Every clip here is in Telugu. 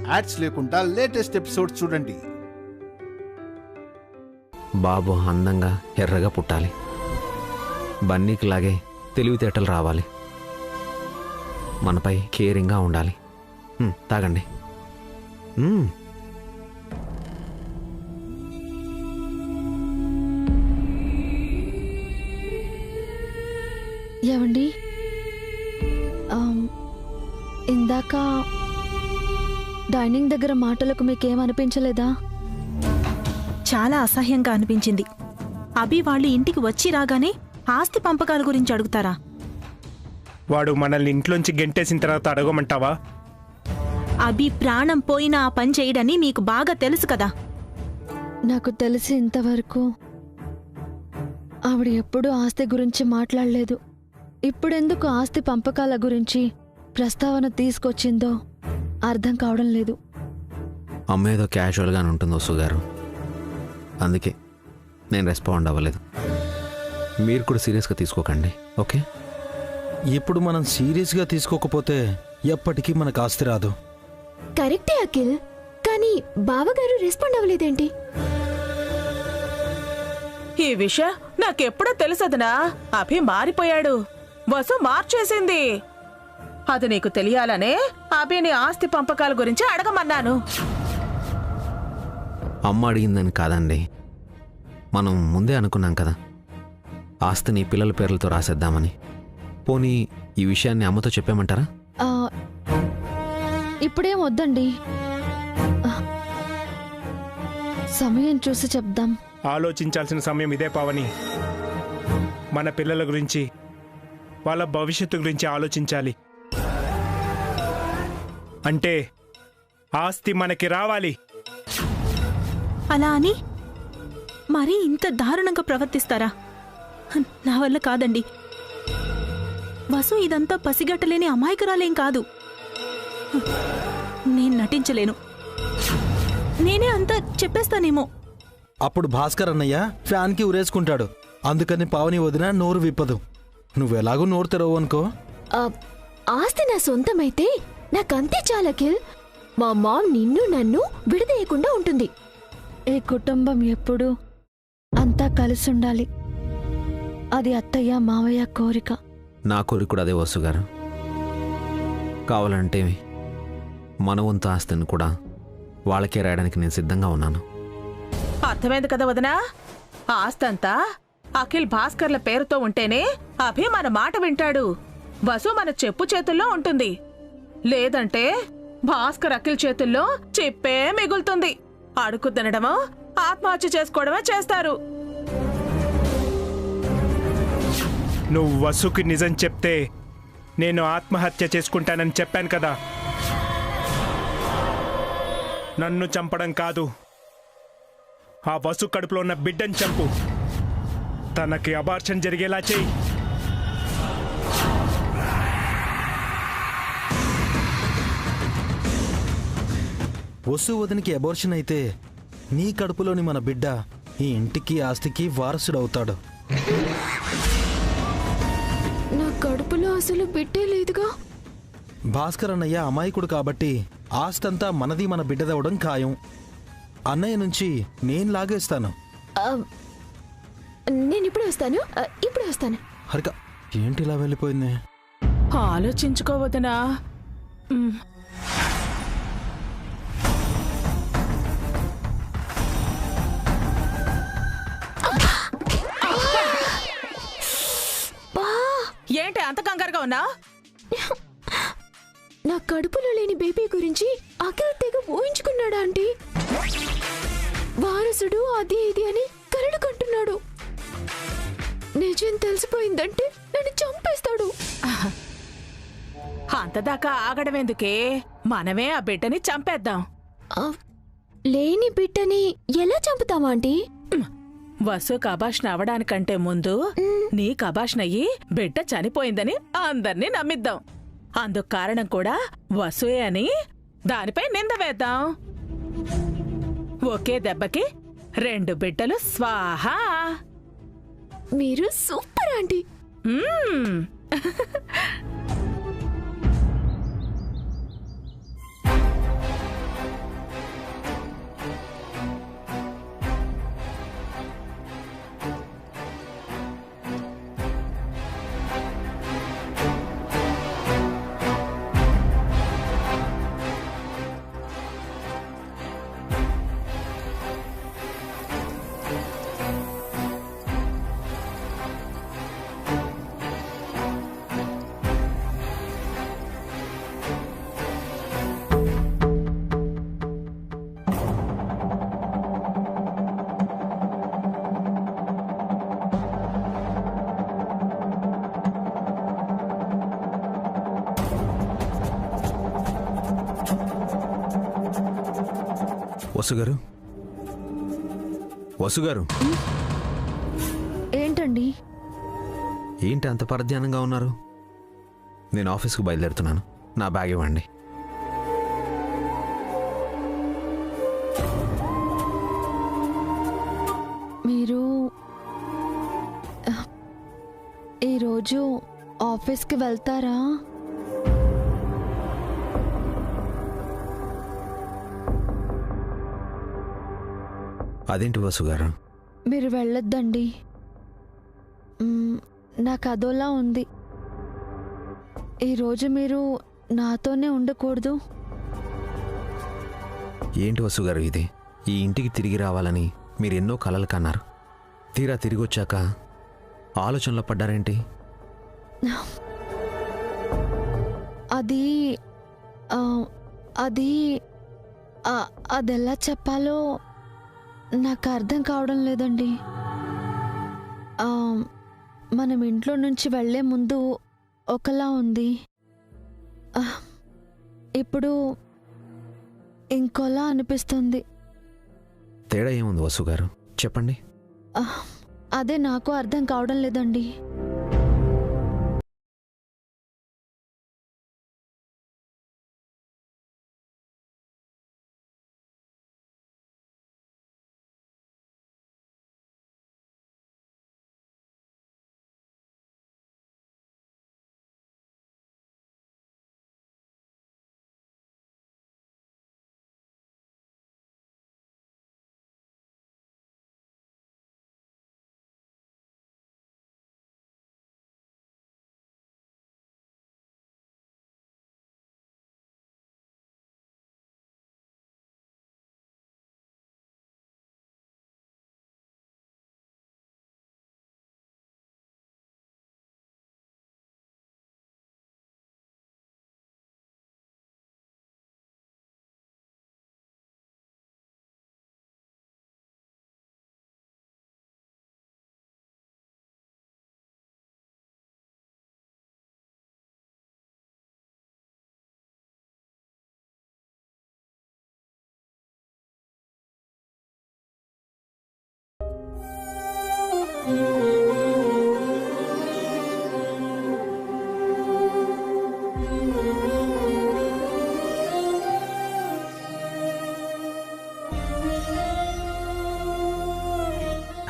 యాడ్స్ లేకుండా లేటెస్ట్ ఎపిసోడ్స్ చూడండి. బాబు అందంగా ఎర్రగా పుట్టాలి, బన్నీకిలాగే తెలివితేటలు రావాలి, మనపై కేరింగ్గా ఉండాలి. తాగండి. ఏవండి, ఇందాక డైనింగ్ దగ్గర మాటలకు మీకేమనిపించలేదా? చాలా అసహ్యంగా అనిపించింది. అభి వాళ్ళు ఇంటికి వచ్చి రాగానే ఆస్తి పంపకాల గురించి అడుగుతారా? వాడు మనల్ని ఇంట్లోంచి గెంటేసిన తర్వాత అడగమంటావా? అభి ప్రాణం పోయినా ఆ పని చేయడని మీకు బాగా తెలుసు కదా. నాకు తెలిసి ఇంతవరకు ఆవిడ ఎప్పుడూ ఆస్తి గురించి మాట్లాడలేదు. ఇప్పుడెందుకు ఆస్తి పంపకాల గురించి ప్రస్తావన తీసుకొచ్చిందో అర్థం కావడం లేదు. అమ్మేదో క్యాజువల్గానే ఉంటుంది వసు గారు, అందుకే నేను రెస్పాండ్ అవ్వలేదు. మీరు కూడా సీరియస్గా తీసుకోకండి, ఓకే? ఇప్పుడు మనం సీరియస్గా తీసుకోకపోతే ఎప్పటికీ మనకు ఆస్తి రాదు. కరెక్టే అఖిల్, కానీ బావగారు రెస్పాండ్ అవ్వలేదేంటి? ఈ విషయం నాకెప్పుడో తెలుసదనా. అభి మారిపోయాడు, వసు మార్చేసింది. అది నీకు తెలియాలనే అభిని ఆస్తి పంపకాల గురించి అడగమన్నాను. అమ్మ అడిగిందని కాదండి, మనం ముందే అనుకున్నాం కదా ఆస్తిని పిల్లల పేర్లతో రాసేద్దామని. పోనీ ఈ విషయాన్ని అమ్మతో చెప్పామంటారా? ఇప్పుడేం వద్దండి, సమయం చూసి చెప్దాం. ఆలోచించాల్సిన సమయం ఇదే పావని. మన పిల్లల గురించి, వాళ్ళ భవిష్యత్తు గురించి ఆలోచించాలి. అంటే ఆస్తి మనకి రావాలి. అలా అని మరీ ఇంత దారుణంగా ప్రవర్తిస్తారా? నా వల్ల కాదండి. వసు ఇదంతా పసిగట్టలేని అమాయకురాలేం కాదు. నేను నటించలేను. నేనే అంతా చెప్పేస్తానేమో. అప్పుడు భాస్కర్ అన్నయ్య ఫ్యాన్కి ఉరేసుకుంటాడు. అందుకని పావని వదిన నోరు విప్పదు. నువ్వెలాగూ నోరు తెరవు అనుకో. ఆస్తి నా సొంతమైతే నాకంతే చాలు అఖిల్. మా మామ్ నిన్ను నన్ను విడదీయకుండా ఉంటుంది. ఈ కుటుంబం ఎప్పుడూ అంతా కలిసి ఉండాలి. అది అత్తయ్య మావయ్య కోరిక. నా కోరిక కూడా అదే వసు గారు. కావాలంటే మన వంతు ఆస్తిని కూడా వాళ్ళకే రాయడానికి నేను సిద్ధంగా ఉన్నాను. అర్థమైంది కదా వదనా? ఆస్తంతా అఖిల్ భాస్కర్ల పేరుతో ఉంటేనే అభి మన మాట వింటాడు, వసు మన చెప్పు చేతుల్లో ఉంటుంది. లేదంటే భాస్కర్ అఖిల్ చేతుల్లో చెప్పే మిగులుతుంది. అడుగు తినడమో ఆత్మహత్య చేసుకోవడమో చేస్తారు. నువ్వు వసుకి నిజం చెప్తే నేను ఆత్మహత్య చేసుకుంటానని చెప్పాను కదా. నన్ను చంపడం కాదు, ఆ వసు కడుపులో ఉన్న బిడ్డని చంపు. తనకి అబార్షన్ జరిగేలా చెయ్యి. వసు వదినికి అబార్షన్ అయితే నీ కడుపులోని మన బిడ్డ ఈ ఇంటికి ఆస్తికి వారసుడవుతాడు. నా కడుపులో అసలు బిడ్డే లేదుగా. భాస్కర్ అన్నయ్య అమాయకుడు కాబట్టి ఆస్తంతా మనది మన బిడ్డదవడం ఖాయం. అన్నయ్య నుంచి నేను లాగేస్తాను. నేను ఇప్పుడే వస్తాను. హరిక ఏంటి ఇలా వెళ్ళిపోయింది? ఆలోచించుకోవదనా. ఏంటి అంత కంగారుగా ఉన్నా? నా కడుపులో లేని బేబీ గురించి అఖిల్ తెగ ఊహించుకున్నాడా ఆంటీ? వారసుడు అది ఇది అని కలడు కంటున్నాడు. నిజం తెలిసిపోయిందంటే నన్ను చంపేస్తాడు. అంతదాకా ఆగడమేందుకే, మనమే ఆ బిడ్డని చంపేద్దాం. లేని బిడ్డని ఎలా చంపుతామా ఆంటీ? వసు కబాష్న అవడానికంటే ముందు నీ కబాష్నయ్యి బిడ్డ చనిపోయిందని అందర్నీ నమ్మిద్దాం. అందుకు కారణం కూడా వసుయే అని దానిపై నింద వేద్దాం. ఒకే దెబ్బకి 2 బిడ్డలు స్వాహా. మీరు సూపర్ ఆంటీ. వసుగారు, వసుగారు, ఏంటండి? ఏంటి అంత పరధ్యానంగా ఉన్నారు? నేను ఆఫీస్కు బయలుదేరుతున్నాను. నా బ్యాగ్ ఇవ్వండి. మీరు ఈరోజు ఆఫీస్కి వెళ్తారా? అదేంటి వసుగారు? మీరు వెళ్ళొద్దండి. నాకు అదోలా ఉంది. ఈరోజు మీరు నాతోనే ఉండకూడదు. ఏంటి వసుగారు ఇది? ఈ ఇంటికి తిరిగి రావాలని మీరు ఎన్నో కలలు కన్నారు. తీరా తిరిగి వచ్చాక ఆలోచనలో పడ్డారేంటి? అది అది అదెలా చెప్పాలో నాకు అర్థం కావడం లేదండి. మనం ఇంట్లో నుంచి వెళ్ళే ముందు ఒకలా ఉంది, ఇప్పుడు ఇంకోలా అనిపిస్తుంది. తేడా ఏముంది వసుగారు? చెప్పండి. అదే నాకు అర్థం కావడం లేదండి.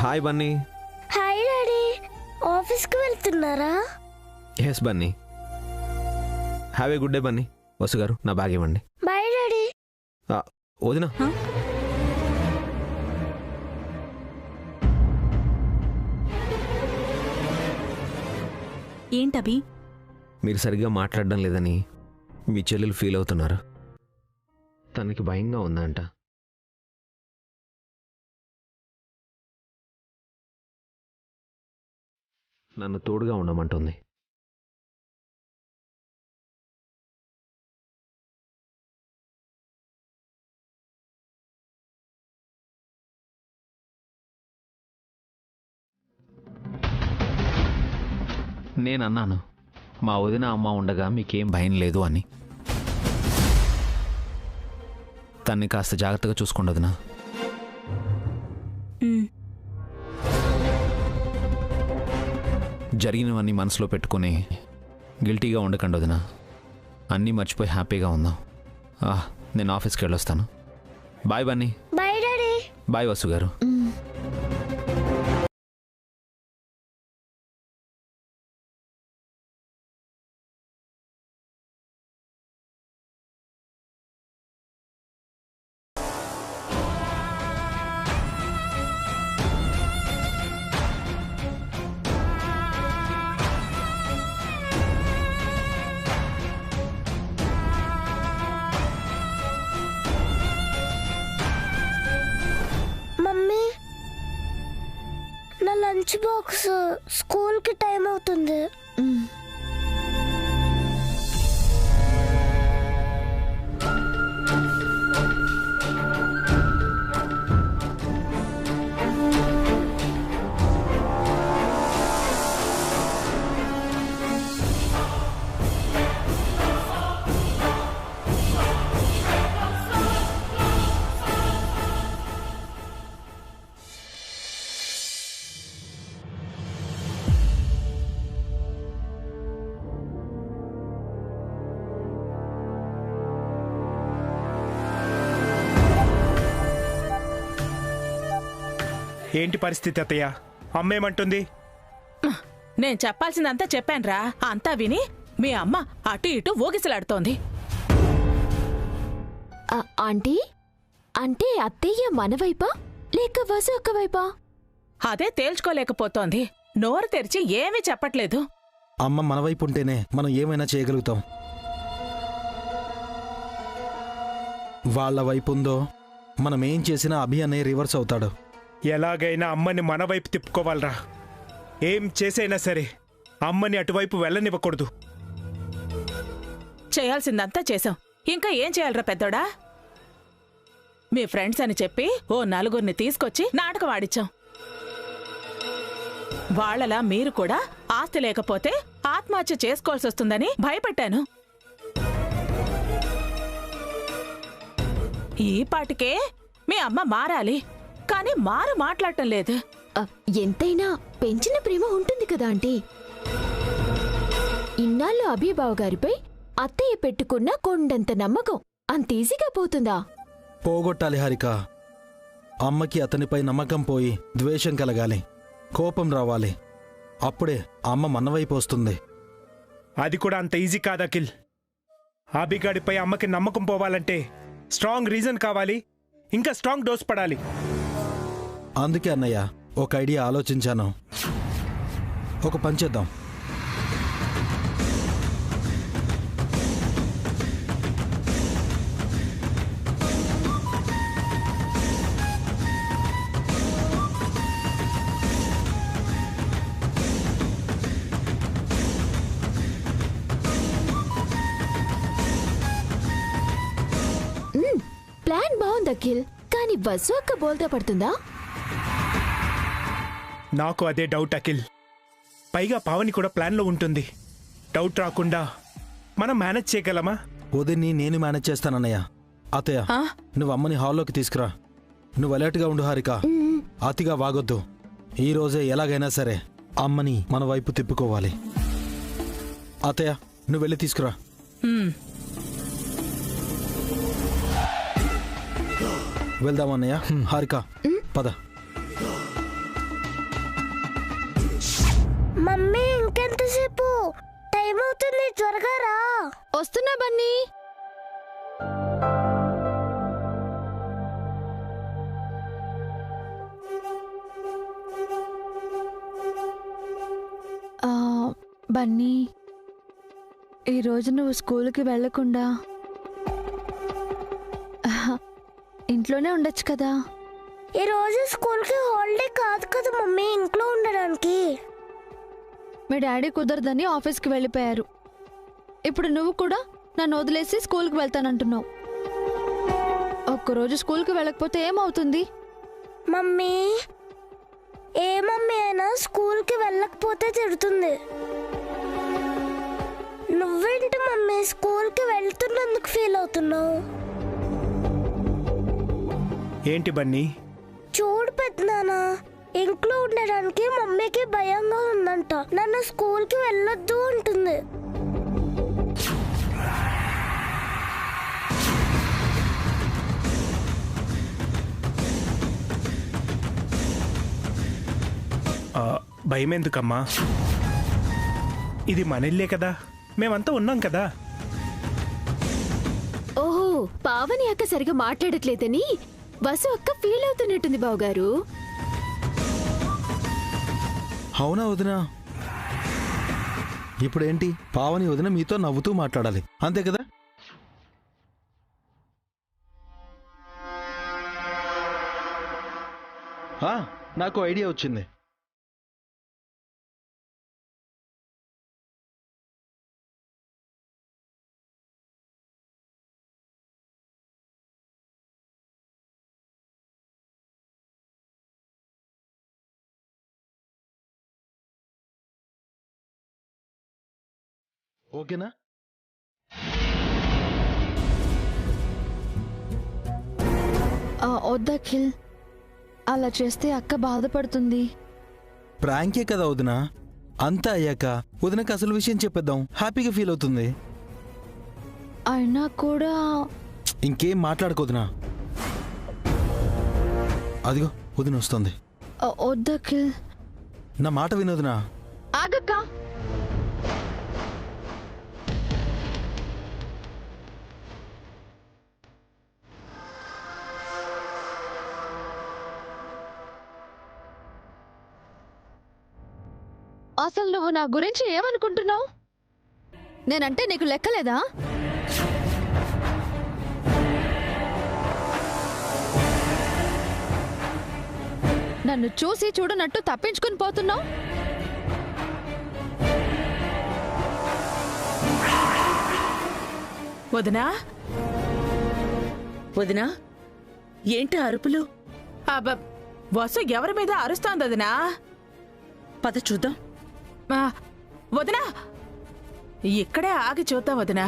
హాయ్ బన్నీ. హాయ్ డాడీ, ఆఫీస్కి వెళ్తున్నారా? Yes Bunny. Have a good day Bunny. వసుగారు, నా బ్యాగ్ ఇవ్వండి. Bye daddy. వదినా, ఏంటబి? మీరు సరిగ్గా మాట్లాడడం లేదని మీ చెల్లెలు ఫీల్ అవుతున్నారు. తనకి భయంగా ఉందంట. నన్ను తోడుగా ఉండమంటుంది. నేనన్నాను, మా వదిన అమ్మ ఉండగా మీకేం భయం లేదు అని. తన్ని కాస్త జాగ్రత్తగా చూసుకోండి వదినా. జరిగినవన్నీ మనసులో పెట్టుకుని గిల్టీగా ఉండకండి వదినా. అన్నీ మర్చిపోయి హ్యాపీగా ఉందాం. నేను ఆఫీస్కి వెళ్ళొస్తాను. Bye Bunny. Bye daddy. Bye Vasu garu. Mummy, నా లంచ్ బాక్స్ స్కూల్కి టైం అవుతుంది. ఏంటి పరిస్థితి అత్తయ్య? అమ్మేమంటుంది? నేను చెప్పాల్సిందంతా చెప్పానురా. అంతా విని మీ అమ్మ అటు ఇటు ఊగిసలాడుతోంది. ఆంటీ, అంటే అత్తయ్య మన వైపా లేక వసు అక్క వైపా? అదే తేల్చుకోలేకపోతోంది. నోరు తెరిచి ఏమీ చెప్పట్లేదు. అమ్మ మన వైపు ఉంటేనే మనం ఏమైనా చేయగలుగుతాం. వాళ్ళ వైపు ఉందో మనం ఏం చేసినా అభి అన్నయ్య రివర్స్ అవుతాడు. ఎలాగైనా అమ్మని మన వైపు తిప్పుకోవాలరా. ఏం చేసైనా సరే అమ్మని అటువైపు వెళ్ళనివ్వకూడదు. చేయాల్సిందంతా చేశాం. ఇంకా ఏం చేయాలరా పెద్దోడా? మీ ఫ్రెండ్స్ అని చెప్పి ఓ నలుగురిని తీసుకొచ్చి నాటకం ఆడిచ్చాం. వాళ్లలా మీరు కూడా ఆస్తి లేకపోతే ఆత్మహత్య చేసుకోవాల్సి వస్తుందని భయపెట్టాను. ఈ పాటికే మీ అమ్మ మారాలి, కానీ మాట్లాడటం లేదు. ఎంతైనా పెంచిన ప్రేమ ఉంటుంది కదా ఆంటీ. ఇన్నాళ్ళు అభిబావ గారిపై అత్తయ్య పెట్టుకున్న కొండంత నమ్మకం అంత ఈజీగా పోతుందా? పోగొట్టాలి హారిక. అమ్మకి అతనిపై నమ్మకం పోయి ద్వేషం కలగాలి, కోపం రావాలి. అప్పుడే అమ్మ మన వైపు వస్తుంది. అది కూడా అంత ఈజీ కాదు అఖిల్. అభిగాడిపై అమ్మకి నమ్మకం పోవాలంటే స్ట్రాంగ్ రీజన్ కావాలి, ఇంకా స్ట్రాంగ్ డోస్ పడాలి. అందుకే అన్నయ్య ఒక ఐడియా ఆలోచించాను. ఒక పని చేద్దాం. ప్లాన్ బాగుంది అఖిల్, కానీ వసు అక్క బోల్తా పడుతుందా? నాకు అదే డౌట్ అఖిల్. పైగా పావని కూడా ప్లాన్లో ఉంటుంది. డౌట్ రాకుండా మనం మేనేజ్ చేయగలమా? వదిన్ని నేను మేనేజ్ చేస్తానన్నయ్య. అత్తయ్య, నువ్వు అమ్మని హాల్లోకి తీసుకురా. నువ్వు అలర్ట్గా ఉండు హారిక. అతిగా వాగొద్దు. ఈ రోజే ఎలాగైనా సరే అమ్మని మన వైపు తిప్పుకోవాలి. అత్తయ్య, నువ్వు వెళ్ళి తీసుకురా. వెళ్దామన్నయ్య. హారిక పద. మమ్మీ ఇంకెంతసేపు? టైం అవుతుంది, త్వరగా రా. వస్తున్నా బన్నీ. బన్నీ, ఈరోజు నువ్వు స్కూల్కి వెళ్ళకుండా ఇంట్లోనే ఉండొచ్చు కదా? ఈరోజు స్కూల్కి హాలిడే కాదు కదా మమ్మీ, ఇంట్లో ఉండడానికి. మీ డాడీ కుదరదని ఆఫీస్కి వెళ్ళిపోయారు. ఇప్పుడు నువ్వు కూడా నన్ను వదిలేసి స్కూల్కి వెళ్తానంటున్నావు. ఒక్కరోజు స్కూల్కి వెళ్ళకపోతే ఏమవుతుంది? మమ్మీ, ఏ మమ్మీ అయినా స్కూల్కి వెళ్ళకపోతే తిడుతుంది. నువ్వేంటి మమ్మీ స్కూల్కి వెళ్తున్నందుకు ఫీల్ అవుతున్నావు? ఏంటి బన్నీ? చూడు పెద్దనానా, ఇంట్లో ఉండడానికి మమ్మీకి భయంగా ఉందంట. నన్ను స్కూల్కి వెళ్ళొద్దు అంటుంది. భయం ఎందుకమ్మా? ఇది మన ఇల్లే కదా, మేమంతా ఉన్నాం కదా. ఓహో, పావని అక్క సరిగా మాట్లాడట్లేదని వసు అక్క ఫీల్ అవుతున్నట్టుంది బావగారు. అవునా వదినా? ఇప్పుడేంటి, పావని వదిన మీతో నవ్వుతూ మాట్లాడాలి, అంతే కదా? నాకు ఐడియా వచ్చింది. ఓకేనా? వద్దఖిల్, అలా చేస్తే అక్క బాధపడుతుంది. ప్రాంకే కదా వదినా, అంతా అయ్యాక వదినకు అసలు విషయం చెప్పేద్దాం, హ్యాపీగా ఫీల్ అవుతుంది. అయినా కూడా ఇంకేం మాట్లాడుకోదునా. అదిగో వదిన వస్తుంది. వద్దు అఖిల్. నా మాట వినోదినా. ఆగక్క. అసలు నువ్వు నా గురించి ఏమనుకుంటున్నావు? నేనంటే నీకు లెక్కలేదా? నన్ను చూసి చూడనట్టు తప్పించుకుని పోతున్నావు. వదినా వదినా, ఏంటి అరుపులు? వసు ఎవరి మీద అరుస్తోంది వదినా? పద చూద్దాం. వదినా, ఇక్కడే ఆగి చూద్దాం వదినా.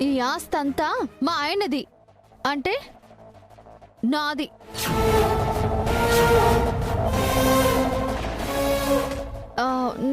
ఈ ఆస్తంతా మా ఆయనది, అంటే నాది.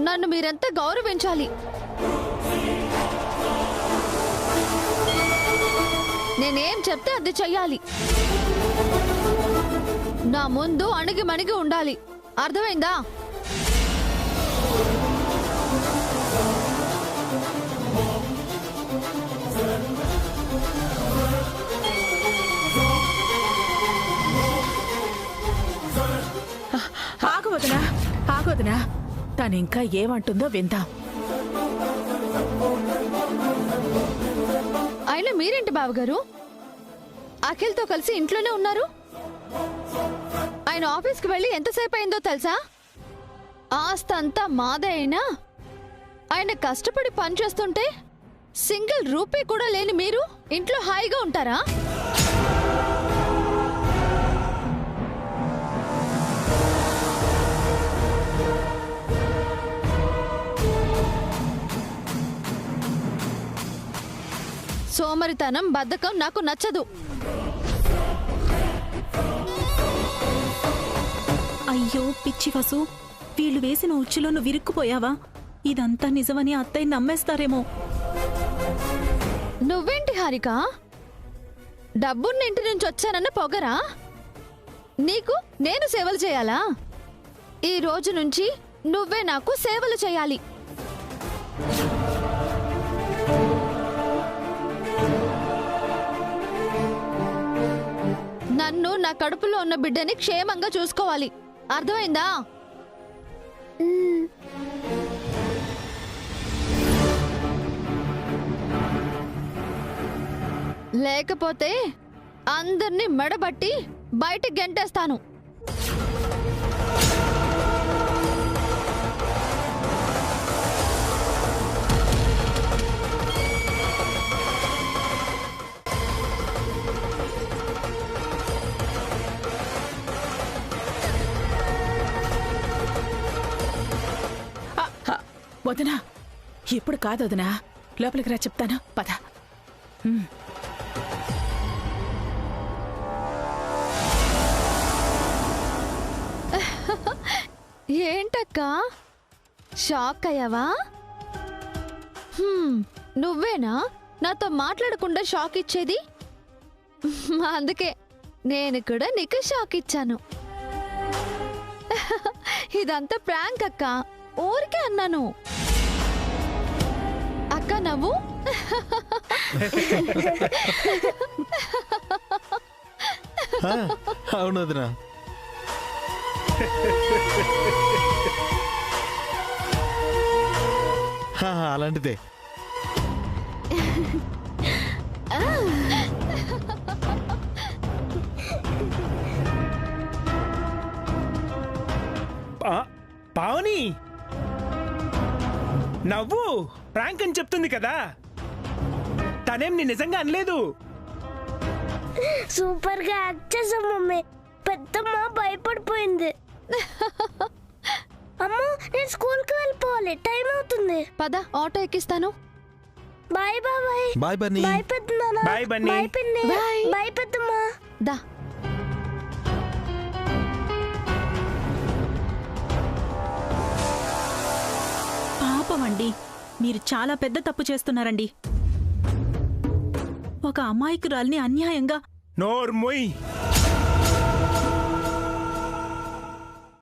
నన్ను మీరెంత గౌరవించాలి. నేనేం చెప్తే అది చెయ్యాలి. నా ముందు అణిగి మణిగి ఉండాలి. అర్థమైందా? ఆగవదనా, ఆగవదనా, తనింకా ఏమంటుందో విందాం. అయినా మీరేంటి బావగారు అఖిల్తో కలిసి ఇంట్లోనే ఉన్నారు? ఆయన ఆఫీస్కి వెళ్ళి ఎంతసేపు అయిందో తెలుసా? ఆస్తంతా మాదే అయినా ఆయన కష్టపడి పనిచేస్తుంటే సింగిల్ రూపీ కూడా లేని మీరు ఇంట్లో హాయిగా ఉంటారా? సోమరితనం, బద్ధకం నాకు నచ్చదు. అయ్యో పిచ్చి వసు, వీళ్ళు వేసిన ఉచ్చులో నువ్వు విరుక్కుపోయావా? ఇదంతా నిజమని అత్తయ్య నమ్మేస్తారేమో. నువ్వేంటి హారిక, డబ్బున్న ఇంటి నుంచి వచ్చానన్న పొగరా? నీకు నేను సేవలు చేయాలా? ఈ రోజు నుంచి నువ్వే నాకు సేవలు చేయాలి. నన్ను, నా కడుపులో ఉన్న బిడ్డని క్షేమంగా చూసుకోవాలి. అర్థమైందా? లేకపోతే అందర్నీ మెడబట్టి బయటికి గెంటేస్తాను. వదినా, ఇప్పుడు కాదు వదినా, లోపలికి రా, చెప్తాను, పద. ఏంటక్క షాక్ అయ్యావా? నువ్వేనా నాతో మాట్లాడకుండా షాక్ ఇచ్చేది? అందుకే నేను కూడా నీకు షాక్ ఇచ్చాను. ఇదంతా ప్రాంక్ అక్క, ఊరికే అన్నాను. అక్క నవ్వు. అవును వదినా. అలాంటిదే. పావని నవ్వు ప్రాంక్ అని చెప్తుంది కదా, తనేం నీ నిజంగా అనలేదు. సూపర్ గా యాక్ట్ చేసాం మమ్మీ. పెద్దమ్మ భయపడిపోయింది. అమ్మో, నేను స్కూల్ కి వెళ్ళిపోవాలి, టైం అవుతుంది. పద, ఆటో ఎక్కిస్తాను. బాయ్ బాబాయ్. బాయ్ బన్నీ. బాయ్ పెద్దనాన్న. బాయ్ బన్నీ. బాయ్ పిన్ని. బాయ్. బాయ్ పెద్దమ్మా. దా పాపమండి, మీరు చాలా పెద్ద తప్పు చేస్తున్నారండి. ఒక అమాయకురాల్ని అన్యాయంగా నోర్ముయ్.